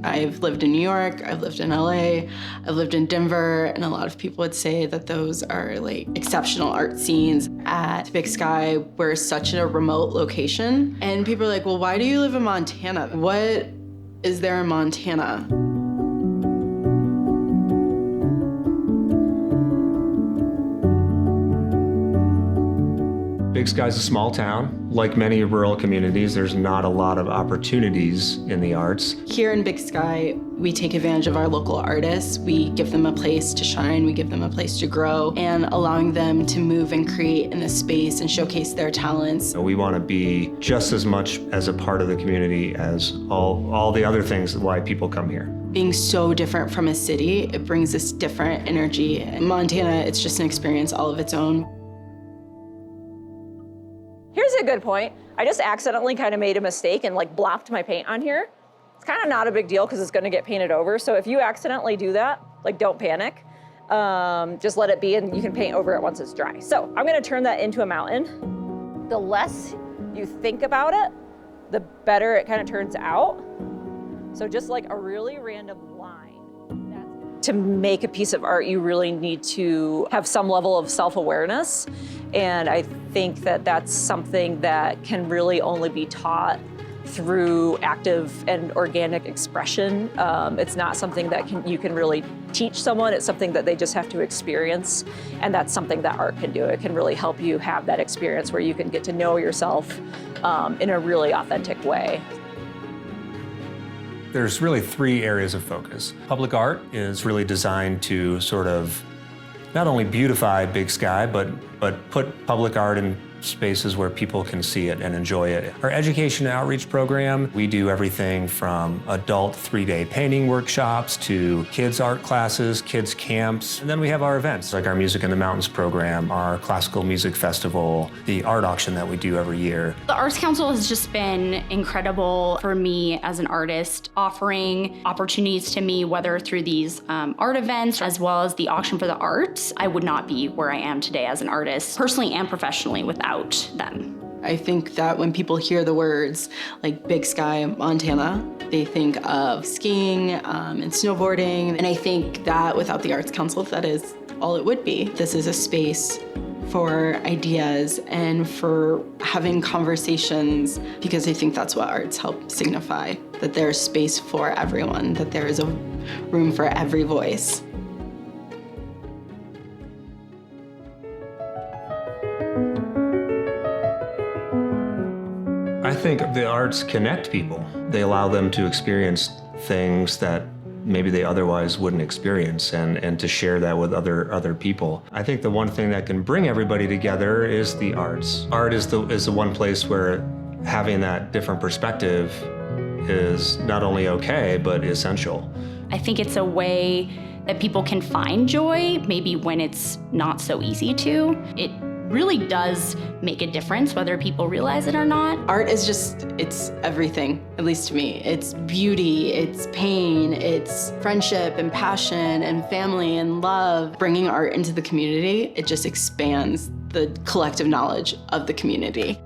I've lived in New York, I've lived in LA, I've lived in Denver, and a lot of people would say that those are like exceptional art scenes. At Big Sky, we're such a remote location, and people are like, well, why do you live in Montana? What is there in Montana? Big Sky's a small town. Like many rural communities, there's not a lot of opportunities in the arts. Here in Big Sky, we take advantage of our local artists. We give them a place to shine, we give them a place to grow, and allowing them to move and create in this space and showcase their talents. We want to be just as much as a part of the community as all the other things why people come here. Being so different from a city, it brings this different energy. In Montana, it's just an experience all of its own. Here's a good point. I just accidentally kind of made a mistake and like blopped my paint on here. It's kind of not a big deal because it's gonna get painted over. So if you accidentally do that, like don't panic. Just let it be and you can paint over it once it's dry. So I'm gonna turn that into a mountain. The less you think about it, the better it kind of turns out. So just like a really random line. To make a piece of art, you really need to have some level of self-awareness. And I think that that's something that can really only be taught through active and organic expression. It's not something that you can really teach someone. It's something that they just have to experience. And that's something that art can do. It can really help you have that experience where you can get to know yourself in a really authentic way. There's really 3 areas of focus. Public art is really designed to sort of not only beautify Big Sky, but put public art in spaces where people can see it and enjoy it. Our education and outreach program, we do everything from adult 3-day painting workshops to kids art classes, kids camps, and then we have our events like our Music in the Mountains program, our classical music festival, the art auction that we do every year. The Arts Council has just been incredible for me as an artist, offering opportunities to me, whether through these art events as well as the auction for the arts. I would not be where I am today as an artist, personally and professionally, without them. I think that when people hear the words like Big Sky, Montana, they think of skiing and snowboarding. And I think that without the Arts Council, that is all it would be. This is a space for ideas and for having conversations, because I think that's what arts help signify, that there's space for everyone, that there is a room for every voice. I think the arts connect people. They allow them to experience things that maybe they otherwise wouldn't experience and to share that with other people. I think the one thing that can bring everybody together is the arts. Art is the one place where having that different perspective is not only okay, but essential. I think it's a way that people can find joy, maybe when it's not so easy to. It really does make a difference, whether people realize it or not. Art is just, it's everything, at least to me. It's beauty, it's pain, it's friendship and passion and family and love. Bringing art into the community, it just expands the collective knowledge of the community.